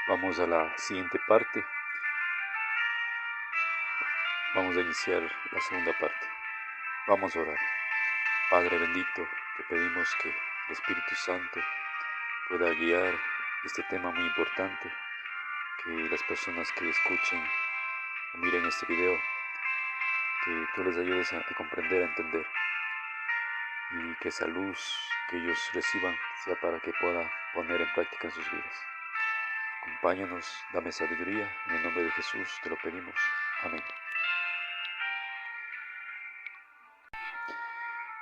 Vamos a la siguiente parte. Vamos a iniciar la segunda parte. Vamos a orar. Padre bendito, te pedimos que el Espíritu Santo pueda guiar este tema muy importante, que las personas que escuchen o miren este video, que tú les ayudes a comprender, a entender, y que esa luz que ellos reciban sea para que pueda poner en práctica en sus vidas. Acompáñanos, dame sabiduría, en el nombre de Jesús te lo pedimos. Amén.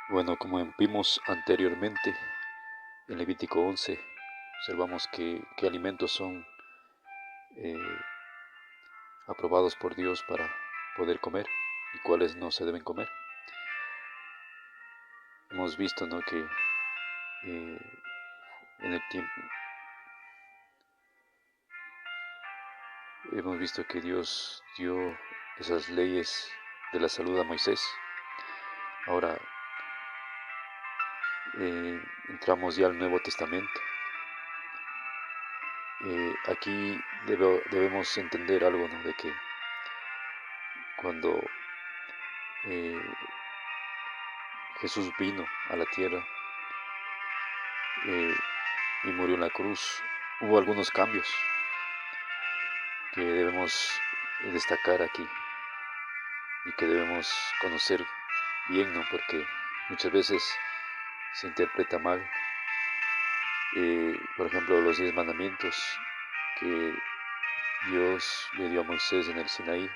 Bueno, como vimos anteriormente, en Levítico 11, observamos qué alimentos son aprobados por Dios para poder comer y cuáles no se deben comer. Hemos visto, ¿no?, que en el tiempo hemos visto que Dios dio esas leyes de la salud a Moisés. Ahora entramos ya al Nuevo Testamento. Aquí debemos entender algo, ¿no?, de que cuando Jesús vino a la tierra y murió en la cruz, hubo algunos cambios que debemos destacar aquí y que debemos conocer bien, ¿no?, porque muchas veces se interpreta mal. Por ejemplo, los 10 mandamientos que Dios le dio a Moisés en el Sinaí,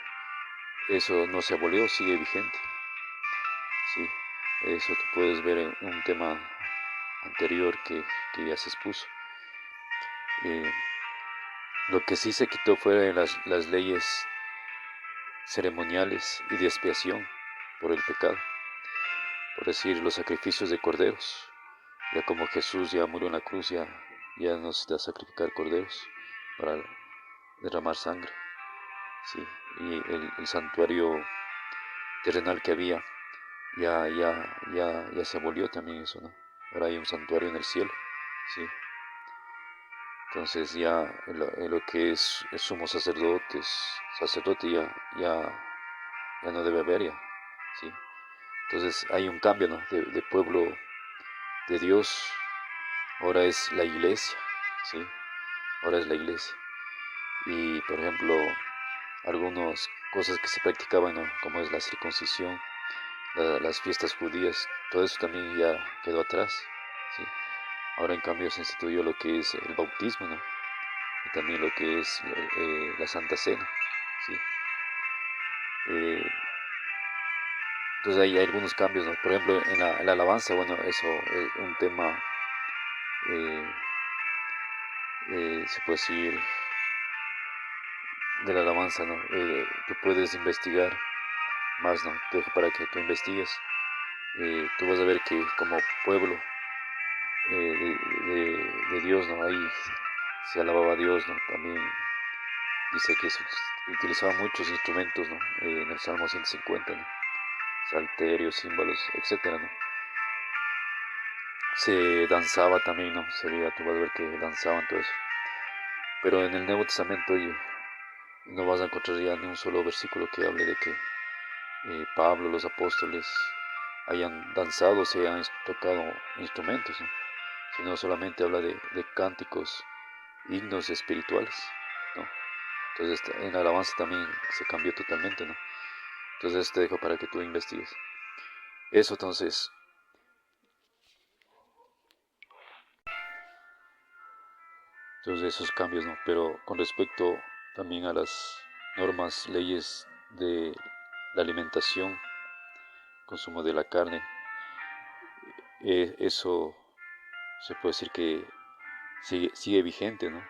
eso no se abolió, sigue vigente. Sí, eso tú puedes ver en un tema anterior que ya se expuso. Lo que sí se quitó fueron las leyes ceremoniales y de expiación por el pecado, por decir, los sacrificios de corderos. Ya como Jesús ya murió en la cruz, ya no necesita sacrificar corderos para derramar sangre. Sí, y el santuario terrenal que había ya se abolió también eso, ¿no? Ahora hay un santuario en el cielo, sí. Entonces ya en lo que es el sumo sacerdote ya no debe haber ya, sí. Entonces hay un cambio, ¿no?, de pueblo de Dios. Ahora es la iglesia, sí. Ahora es la iglesia. Y por ejemplo, algunas cosas que se practicaban, ¿no?, como es la circuncisión, las fiestas judías, todo eso también ya quedó atrás, ¿sí? Ahora en cambio se instituyó lo que es el bautismo, ¿no?, y también lo que es la Santa Cena, ¿sí? Entonces hay algunos cambios, ¿no? Por ejemplo, en la alabanza, bueno, eso es un tema, se puede decir, de la alabanza, ¿no? Tú puedes investigar más, ¿no? Te dejo para que tú investigues. Tú vas a ver que como pueblo de Dios, ¿no?, ahí se alababa a Dios, ¿no? También dice que se utilizaba muchos instrumentos, ¿no? En el Salmo 150, ¿no? Salterios, címbalos, etcétera, ¿no? Se danzaba también, ¿no? Tú vas a ver que danzaban todo eso. Pero en el Nuevo Testamento no vas a encontrar ya ni un solo versículo que hable de que Pablo, los apóstoles hayan danzado, se hayan tocado instrumentos, ¿no?, sino solamente habla de cánticos, himnos espirituales, ¿no? Entonces en la alabanza también se cambió totalmente, ¿no? Entonces te dejo para que tú investigues eso. Entonces esos cambios, ¿no? Pero con respecto también a las normas, leyes de la alimentación, consumo de la carne, eso se puede decir que sigue vigente, ¿no?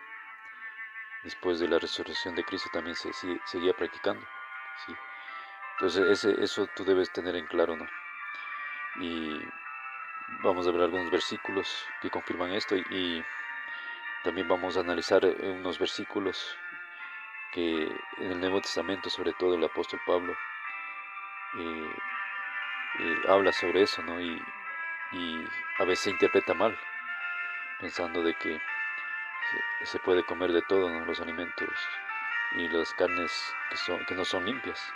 Después de la resurrección de Cristo también se seguía practicando, ¿sí? Entonces eso tú debes tener en claro, ¿no? Y vamos a ver algunos versículos que confirman esto, y también vamos a analizar unos versículos que en el Nuevo Testamento, sobre todo el apóstol Pablo, habla sobre eso, ¿no? Y a veces se interpreta mal, pensando de que se puede comer de todo, ¿no? Los alimentos y las carnes que no son limpias,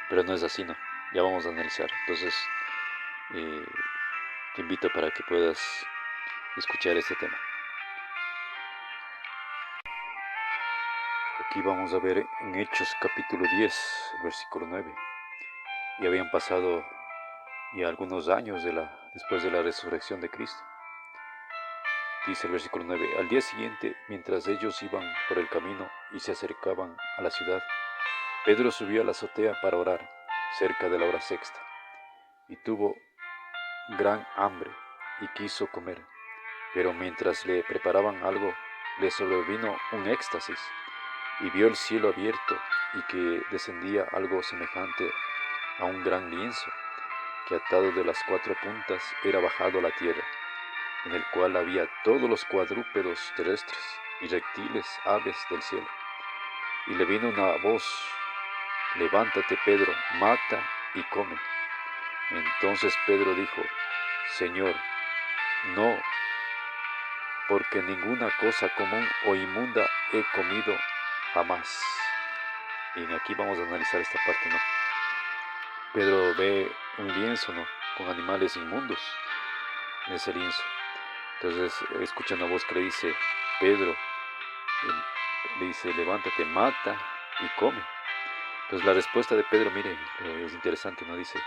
pero no es así, ¿no? Ya vamos a analizar. Entonces, eh, te invito para que puedas escuchar este tema. Aquí vamos a ver en Hechos capítulo 10, versículo 9. Y habían pasado ya algunos años después de la resurrección de Cristo. Dice el versículo 9, al día siguiente, mientras ellos iban por el camino y se acercaban a la ciudad, Pedro subió a la azotea para orar, cerca de la hora sexta, y tuvo gran hambre y quiso comer, pero mientras le preparaban algo, le sobrevino un éxtasis, y vio el cielo abierto y que descendía algo semejante a un gran lienzo, que atado de las cuatro puntas era bajado a la tierra, en el cual había todos los cuadrúpedos terrestres y reptiles, aves del cielo. Y le vino una voz, levántate Pedro, mata y come. Entonces Pedro dijo, Señor, no, porque ninguna cosa común o inmunda he comido jamás. Y aquí vamos a analizar esta parte, ¿no? Pedro ve un lienzo, ¿no? Con animales inmundos en ese lienzo. Entonces escucha una voz que le dice, Pedro, le dice, levántate, mata y come. Entonces la respuesta de Pedro, mire, es interesante, ¿no? Dice,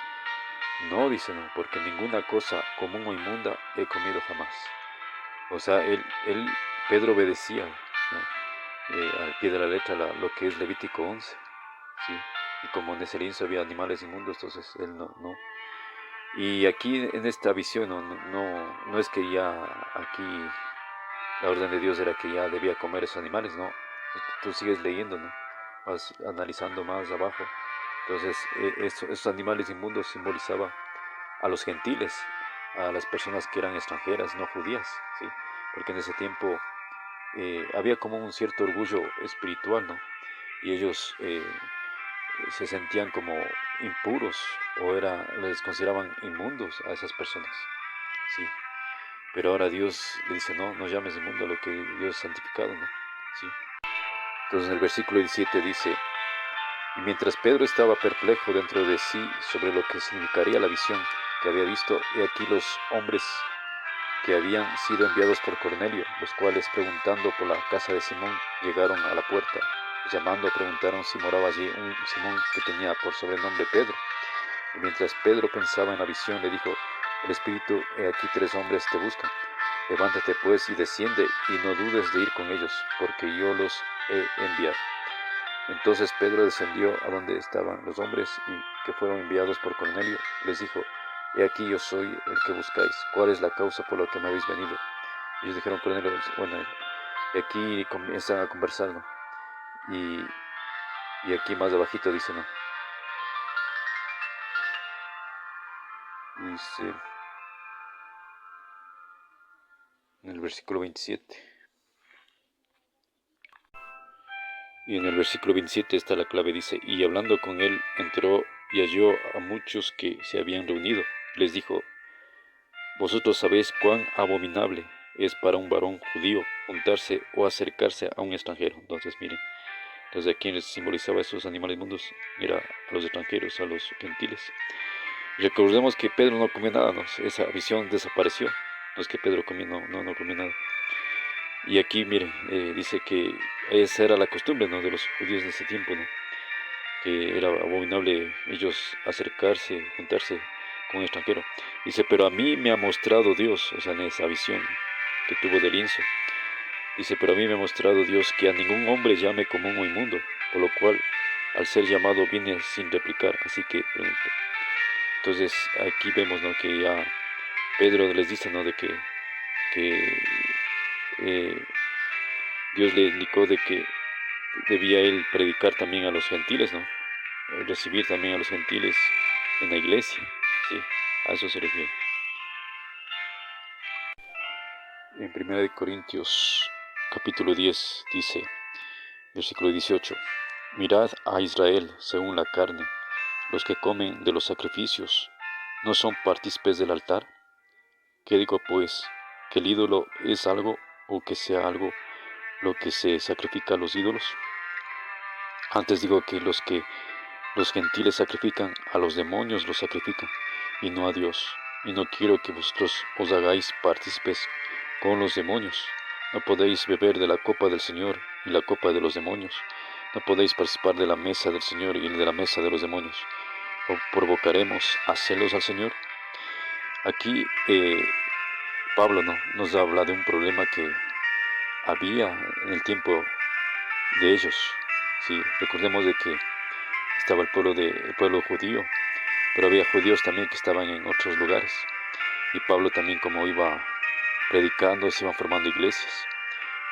no, porque ninguna cosa común o inmunda he comido jamás. O sea, Pedro obedecía, ¿no? Al pie de la letra lo que es Levítico 11, ¿sí? Y como en ese lienzo había animales inmundos, entonces él no. Y aquí en esta visión no es que ya aquí la orden de Dios era que ya debía comer esos animales, no. Tú sigues leyendo, ¿no? Vas analizando más abajo. Entonces, esos animales inmundos simbolizaban a los gentiles, a las personas que eran extranjeras, no judías, ¿sí? Porque en ese tiempo había como un cierto orgullo espiritual, ¿no? Y ellos se sentían como impuros o les consideraban inmundos a esas personas, ¿sí? Pero ahora Dios le dice, no llames inmundo a lo que Dios ha santificado, ¿no? ¿Sí? Entonces en el versículo 17 dice, y mientras Pedro estaba perplejo dentro de sí sobre lo que significaría la visión que había visto, he aquí los hombres que habían sido enviados por Cornelio, los cuales preguntando por la casa de Simón, llegaron a la puerta, y llamando preguntaron si moraba allí un Simón que tenía por sobrenombre Pedro. Y mientras Pedro pensaba en la visión, le dijo, el Espíritu, he aquí 3 hombres te buscan. Levántate pues y desciende, y no dudes de ir con ellos, porque yo los he enviado. Entonces Pedro descendió a donde estaban los hombres y que fueron enviados por Cornelio, les dijo, he aquí yo soy el que buscáis, ¿cuál es la causa por la que me habéis venido? Ellos dijeron, Cornelio, bueno, y aquí comienzan a conversar, ¿no? Y aquí más abajito dice, ¿no? Dice en el versículo 27. Y en el versículo 27 está la clave, dice, y hablando con él, entró y halló a muchos que se habían reunido. Les dijo, vosotros sabéis cuán abominable es para un varón judío juntarse o acercarse a un extranjero. Entonces, miren, entonces a quienes simbolizaba esos animales inmundos era a los extranjeros, a los gentiles. Y recordemos que Pedro no comió nada, ¿no? Esa visión desapareció. No es que Pedro comió, no comió nada. Y aquí, miren, dice que esa era la costumbre, ¿no? De los judíos en ese tiempo, ¿no? Que era abominable ellos acercarse, juntarse con un extranjero. Dice, pero a mí me ha mostrado Dios, o sea, en esa visión que tuvo del lienzo. Dice, pero a mí me ha mostrado Dios que a ningún hombre llame común o inmundo, por lo cual al ser llamado vine sin replicar. Así que pregunto. Entonces aquí vemos, ¿no? Que ya Pedro les dice, ¿no? De que Dios le indicó de que debía él predicar también a los gentiles, ¿no? Recibir también a los gentiles en la iglesia, ¿sí? A eso se refiere. En 1 Corintios capítulo 10 dice, versículo 18, mirad a Israel según la carne, los que comen de los sacrificios, ¿no son partícipes del altar? ¿Qué digo pues? ¿Que el ídolo es algo o que sea algo lo que se sacrifica a los ídolos. Antes digo que los gentiles sacrifican a los demonios, los sacrifican y no a Dios. Y no quiero que vosotros os hagáis partícipes con los demonios. No podéis beber de la copa del Señor y la copa de los demonios. No podéis participar de la mesa del Señor y de la mesa de los demonios. ¿O provocaremos a celos al Señor? Aquí Pablo nos habla de un problema que había en el tiempo de ellos. Sí, recordemos de que estaba el pueblo judío, pero había judíos también que estaban en otros lugares. Y Pablo también, como iba predicando, se iban formando iglesias.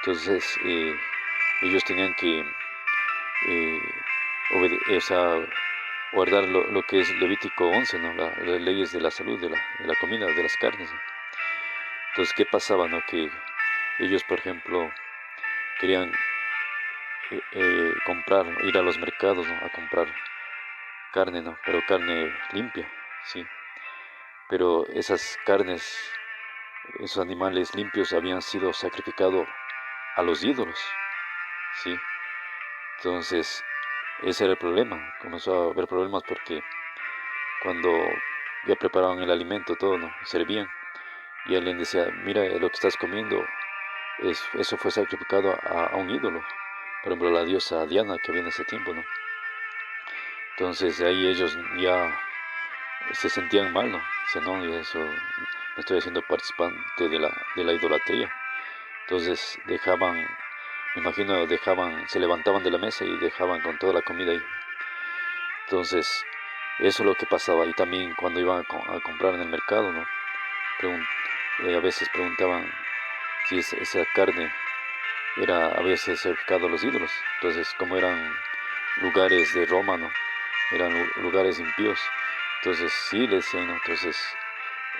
Entonces ellos tenían que o sea, guardar lo que es Levítico 11, ¿no? Las leyes de la salud, de la comida, de las carnes, ¿no? Entonces, ¿qué pasaba, no? Que ellos, por ejemplo, querían ir a los mercados, ¿no? A comprar carne, ¿no? Pero carne limpia, ¿sí? Pero esas carnes, esos animales limpios habían sido sacrificados a los ídolos, ¿sí? Entonces, ese era el problema. Comenzó a haber problemas porque cuando ya preparaban el alimento, todo, ¿no? Servían. Y alguien decía, mira, lo que estás comiendo, eso fue sacrificado a un ídolo. Por ejemplo, la diosa Diana que había en ese tiempo, ¿no? Entonces ahí ellos ya se sentían mal, ¿no? Dicen, no, y eso, me estoy haciendo participante de la idolatría. Entonces me imagino, se levantaban de la mesa y dejaban con toda la comida ahí. Entonces, eso es lo que pasaba. Y también cuando iban a comprar en el mercado, ¿no? A veces preguntaban si esa carne había sido sacrificado a los ídolos. Entonces, como eran lugares de Roma, ¿no? Eran lugares impíos. Entonces, sí, le decían, ¿no? Entonces,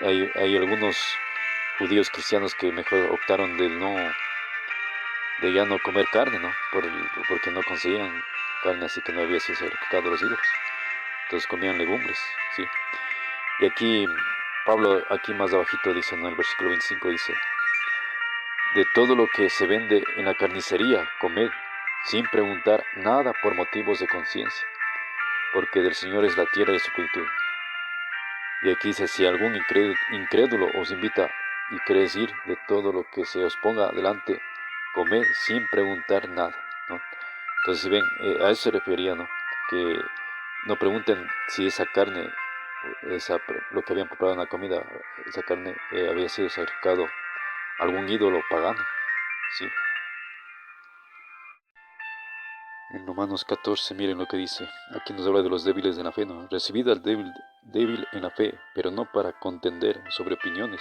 hay algunos judíos cristianos que mejor optaron de ya no comer carne, ¿no? Porque no conseguían carne, así que no había sido sacrificado a los ídolos. Entonces comían legumbres, ¿sí? Y aquí, Pablo, aquí más abajito dice, ¿no? El versículo 25 dice, de todo lo que se vende en la carnicería, comed, sin preguntar nada por motivos de conciencia, porque del Señor es la tierra y su plenitud. Y aquí dice, si algún incrédulo os invita y queréis ir, de todo lo que se os ponga delante, comed sin preguntar nada, ¿no? Entonces, si ven, a eso se refería, ¿no? Que no pregunten si esa carne, lo que habían preparado en la comida, esa carne había sido sacrificado a algún ídolo pagano, ¿sí? En Romanos 14, miren lo que dice. Aquí nos habla de los débiles de la fe, ¿no? Recibid al débil en la fe, pero no para contender sobre opiniones,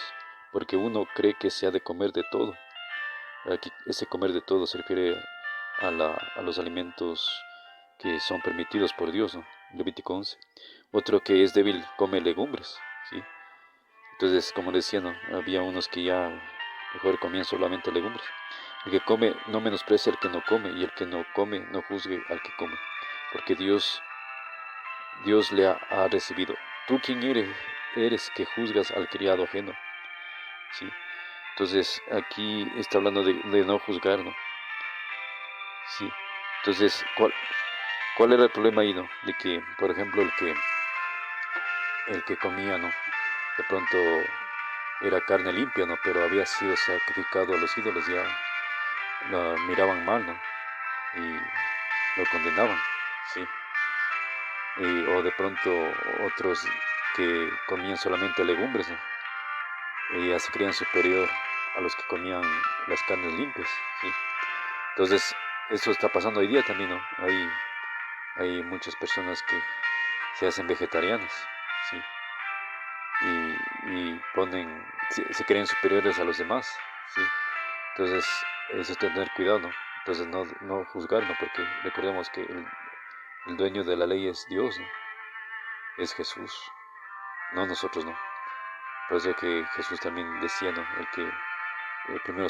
porque uno cree que se ha de comer de todo. Aquí ese comer de todo se refiere a los alimentos que son permitidos por Dios, ¿no? Levítico 11. Otro que es débil come legumbres, ¿sí? Entonces, como decía, ¿no? Había unos que ya mejor comían solamente legumbres. El que come no menosprecia al que no come, y el que no come no juzgue al que come, porque Dios le ha recibido. ¿Tú quién eres que juzgas al criado ajeno? ¿Sí? Entonces, aquí está hablando de no juzgar, ¿no? Sí. Entonces, ¿cuál era el problema ahí, no? De que, por ejemplo, el que comía, ¿no? De pronto era carne limpia, ¿no? Pero había sido sacrificado a los ídolos, ya lo miraban mal, ¿no? Y lo condenaban, ¿sí? O de pronto otros que comían solamente legumbres, ¿no? Y ya se creían superior a los que comían las carnes limpias, ¿sí? Entonces, eso está pasando hoy día también, ¿no? Hay muchas personas que se hacen vegetarianas, ¿sí? Y se creen superiores a los demás, ¿sí? Entonces, eso es tener cuidado, ¿no? Entonces, no juzgar, ¿no? Porque recordemos que el dueño de la ley es Dios, ¿no? Es Jesús, no nosotros, ¿no? Por eso que Jesús también decía, ¿no? El que primero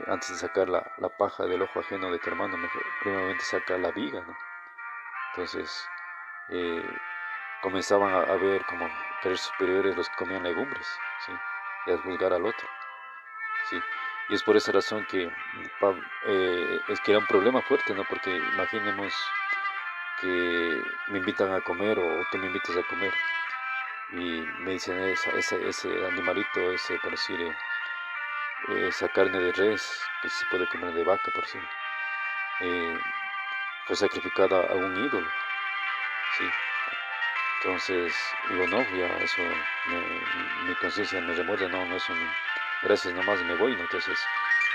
antes de sacar la paja del ojo ajeno de tu hermano, primeramente saca la viga, ¿no? Entonces, eh, comenzaban a ver como creer superiores los que comían legumbres, ¿sí? Y a juzgar al otro, ¿sí? Y es por esa razón que es que era un problema fuerte, ¿no? Porque imaginemos que me invitan a comer o tú me invitas a comer y me dicen ese animalito, por decir, esa carne de res que se puede comer de vaca, por decir, eh, fue sacrificada a un ídolo, ¿sí? Entonces, digo, no, ya eso, mi conciencia me remuerde, no, no, eso, gracias nomás me voy, ¿no? Entonces,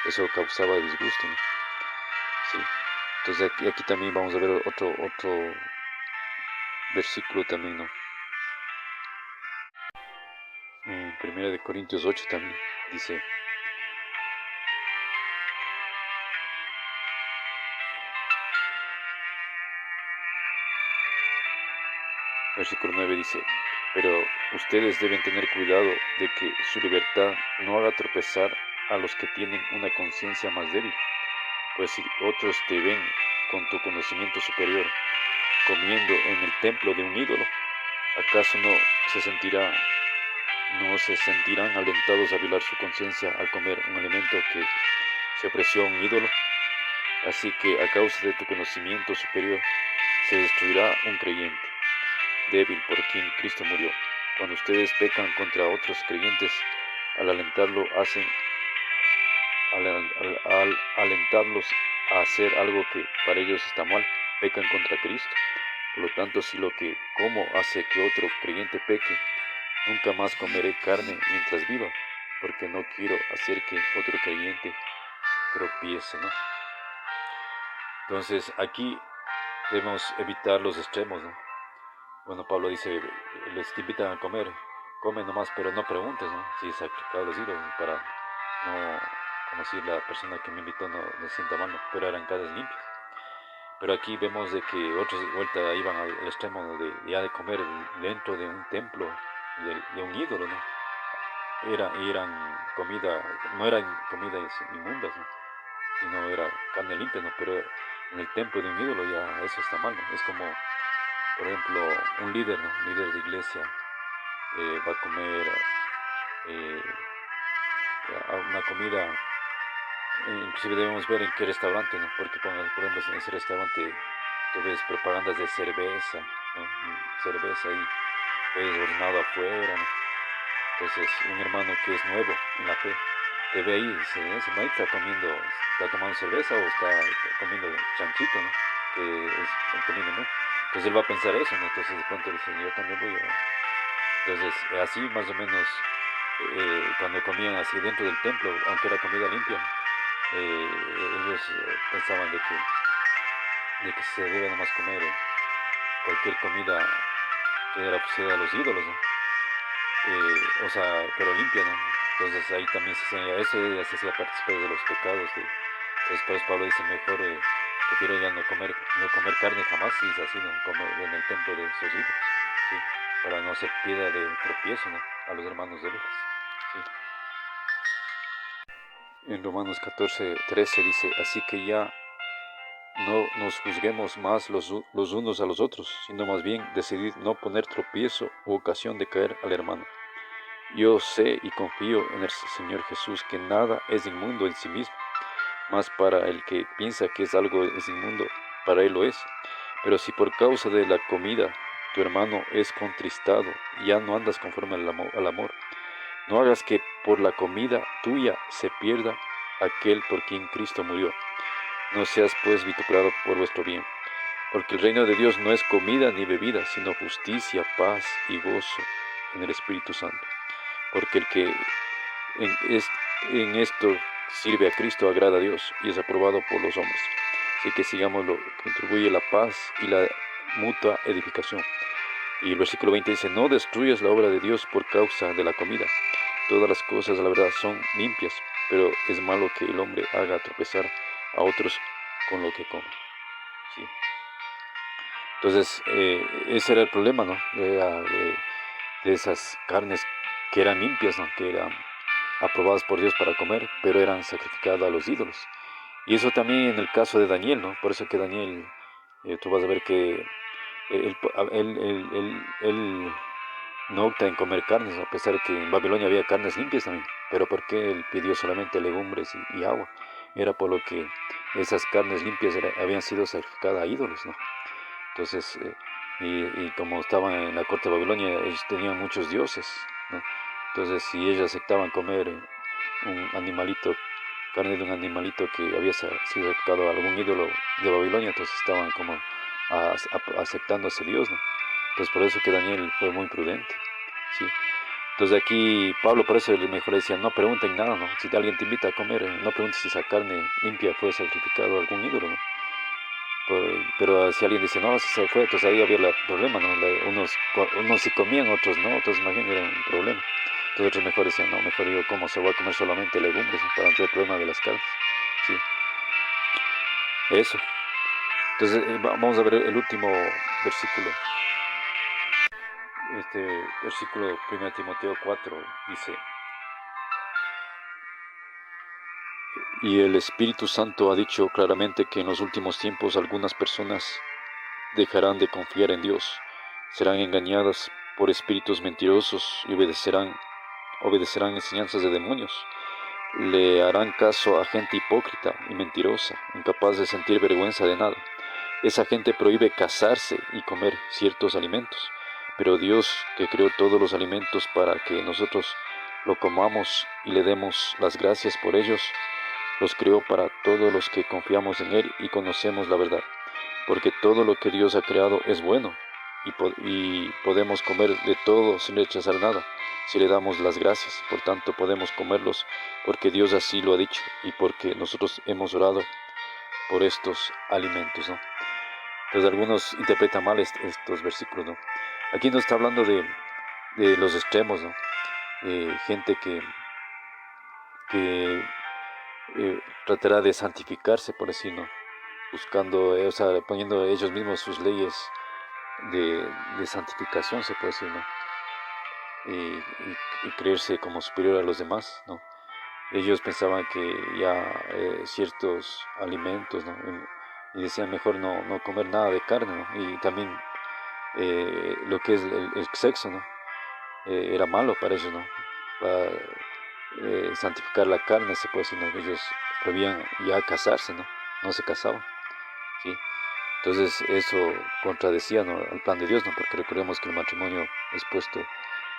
eso causaba disgusto, ¿no? Sí. Entonces, aquí también vamos a ver otro versículo también, ¿no? En 1 Corintios 8 también dice, versículo 9 dice, pero ustedes deben tener cuidado de que su libertad no haga tropezar a los que tienen una conciencia más débil, pues si otros te ven con tu conocimiento superior comiendo en el templo de un ídolo, ¿acaso no se sentirán alentados a violar su conciencia al comer un alimento que se ofreció a un ídolo? Así que a causa de tu conocimiento superior se destruirá un creyente débil por quien Cristo murió. Cuando ustedes pecan contra otros creyentes, al alentarlos a hacer algo que para ellos está mal, pecan contra Cristo. Por lo tanto, si lo que como hace que otro creyente peque, nunca más comeré carne mientras viva, porque no quiero hacer que otro creyente tropiece, ¿no? Entonces, aquí debemos evitar los extremos, ¿no? Bueno, Pablo dice, les te invitan a comer, come nomás, pero no preguntes, ¿no? Si es sacrificado los ídolos, para no, como si la persona que me invitó no se sienta mal, ¿no? Pero eran carnes limpias. Pero aquí vemos de que otros de vuelta iban al extremo de ya de comer dentro de un templo, de un ídolo, ¿no? Eran comida, no eran comidas inmundas, ¿no? Sino era carne limpia, ¿no? Pero en el templo de un ídolo ya eso está mal, ¿no? Es como, por ejemplo, un líder, ¿no? Un líder de iglesia va a comer eh, una comida, inclusive debemos ver en qué restaurante, ¿no? Porque por ejemplo en ese restaurante tú ves propagandas de cerveza, ¿no? Cerveza ahí, ves ordenado afuera, ¿no? Entonces un hermano que es nuevo en la fe te ve ahí y dice, ese maíz está tomando cerveza o está comiendo chanchito, ¿no? Que es comiendo, ¿no? Entonces él va a pensar eso, ¿no? Entonces de pronto dice, yo también voy a... Entonces así más o menos cuando comían así dentro del templo, aunque era comida limpia, ellos pensaban de que se debe nomás comer cualquier comida que era ofrecida a los ídolos, ¿no? O sea, pero limpia, ¿no? Entonces ahí también se hacía eso, ya se hacía participar de los pecados. Después Pablo dice, mejor prefiero ya no comer carne jamás, si es así, ¿no? Comer en el templo de esos ídolos, ¿sí? Para no ser piedra de tropiezo, ¿no? A los hermanos débiles, ¿sí? En Romanos 14:13 dice, así que ya no nos juzguemos más los unos a los otros, sino más bien decidid no poner tropiezo u ocasión de caer al hermano. Yo sé y confío en el Señor Jesús que nada es inmundo en sí mismo, mas para el que piensa que es algo es inmundo, para él lo es. Pero si por causa de la comida tu hermano es contristado, ya no andas conforme al amor. No hagas que por la comida tuya se pierda aquel por quien Cristo murió. No seas pues vituperado por vuestro bien, porque el reino de Dios no es comida ni bebida, sino justicia, paz y gozo en el Espíritu Santo. Porque el que en esto sirve a Cristo agrada a Dios y es aprobado por los hombres. Así que sigamos lo que contribuye la paz y la mutua edificación. Y el versículo 20 dice, no destruyas la obra de Dios por causa de la comida. Todas las cosas, la verdad, son limpias, pero es malo que el hombre haga tropezar a otros con lo que come. ¿Sí? Entonces, ese era el problema, ¿no? De esas carnes que eran limpias, ¿no? Que eran aprobadas por Dios para comer, pero eran sacrificadas a los ídolos. Y eso también en el caso de Daniel, ¿no? Por eso que Daniel, tú vas a ver que él no opta en comer carnes, a pesar de que en Babilonia había carnes limpias también. Pero ¿por qué él pidió solamente legumbres y agua? Era por lo que esas carnes limpias habían sido sacrificadas a ídolos, ¿no? Entonces, y como estaban en la corte de Babilonia, ellos tenían muchos dioses, ¿no? Entonces, si ellos aceptaban comer un animalito, carne de un animalito que había sido sacrificado a algún ídolo de Babilonia, entonces estaban como aceptando a ese Dios, ¿no? Entonces, por eso que Daniel fue muy prudente, ¿sí? Entonces aquí Pablo por eso mejor decía, no pregunten nada, ¿no? Si alguien te invita a comer, no preguntes si esa carne limpia fue sacrificado a algún ídolo, ¿no? Pero si alguien dice, no, si se fue, entonces ahí había el problema, ¿no? Unos sí comían, otros no, entonces imagínate, era un problema. Entonces otros mejor decían, no, mejor digo, ¿cómo se va a comer solamente legumbres, ¿no? Para no tener problema de las carnes? Sí, eso. Entonces vamos a ver el último versículo. Este versículo 1 Timoteo 4 dice, y el Espíritu Santo ha dicho claramente que en los últimos tiempos algunas personas dejarán de confiar en Dios, serán engañadas por espíritus mentirosos y obedecerán enseñanzas de demonios. Le harán caso a gente hipócrita y mentirosa, incapaz de sentir vergüenza de nada. Esa gente prohíbe casarse y comer ciertos alimentos, pero Dios, que creó todos los alimentos para que nosotros lo comamos y le demos las gracias por ellos, los creó para todos los que confiamos en Él y conocemos la verdad. Porque todo lo que Dios ha creado es bueno y podemos comer de todo sin rechazar nada, si le damos las gracias. Por tanto, podemos comerlos porque Dios así lo ha dicho y porque nosotros hemos orado por estos alimentos, ¿no? Entonces algunos interpretan mal estos versículos, ¿no? Aquí nos está hablando de los extremos, ¿no? Gente que tratará de santificarse, por así, ¿no? Buscando, o sea, poniendo ellos mismos sus leyes de santificación, se puede decir, ¿no? Y creerse como superior a los demás, ¿no? Ellos pensaban que ya ciertos alimentos, ¿no? Y decían mejor no comer nada de carne, ¿no? Y también lo que es el sexo, ¿no? Era malo para ellos, ¿no? Para santificar la carne, se puede decir, ¿no? Ellos prohibían ya casarse, ¿no? No se casaban, ¿sí? Entonces eso contradecía, ¿no?, al plan de Dios, ¿no? Porque recordemos que el matrimonio es puesto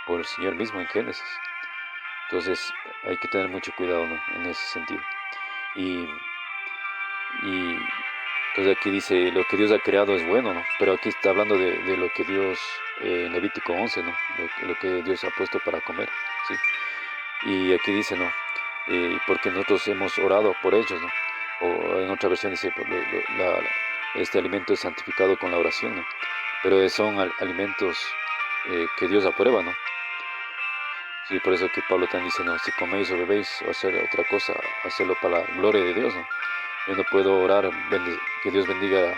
por el Señor mismo en Génesis. Entonces hay que tener mucho cuidado, ¿no?, en ese sentido. Y, y entonces aquí dice, lo que Dios ha creado es bueno, ¿no? Pero aquí está hablando de lo que Dios, en Levítico 11, ¿no? Lo que Dios ha puesto para comer, ¿sí? Y aquí dice, ¿no? Porque nosotros hemos orado por ellos, ¿no? O en otra versión dice, este alimento es santificado con la oración, ¿no? Pero son alimentos que Dios aprueba, ¿no? Sí, por eso que Pablo también dice, no, si coméis o bebéis o hacer otra cosa, hacerlo para la gloria de Dios, ¿no? Yo no puedo orar que Dios bendiga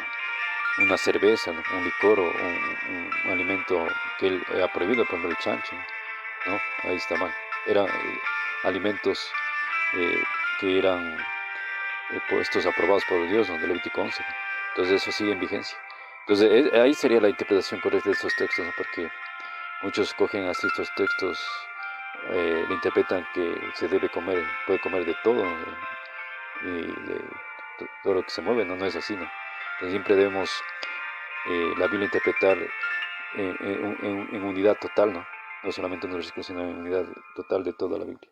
una cerveza, ¿no?, un licor o un alimento que Él ha prohibido, por ejemplo el chancho, ¿no? Ahí está mal. Eran alimentos que eran puestos aprobados por Dios, ¿no?, de Levítico 11, ¿no? Entonces eso sigue en vigencia. Entonces ahí sería la interpretación correcta de estos textos, ¿no? Porque muchos cogen así estos textos, le interpretan que se debe comer, puede comer de todo, ¿no? Y todo lo que se mueve, ¿no? No es así, ¿no? Entonces siempre debemos la Biblia interpretar en unidad total, ¿no? No solamente en un versículo, sino en unidad total de toda la Biblia.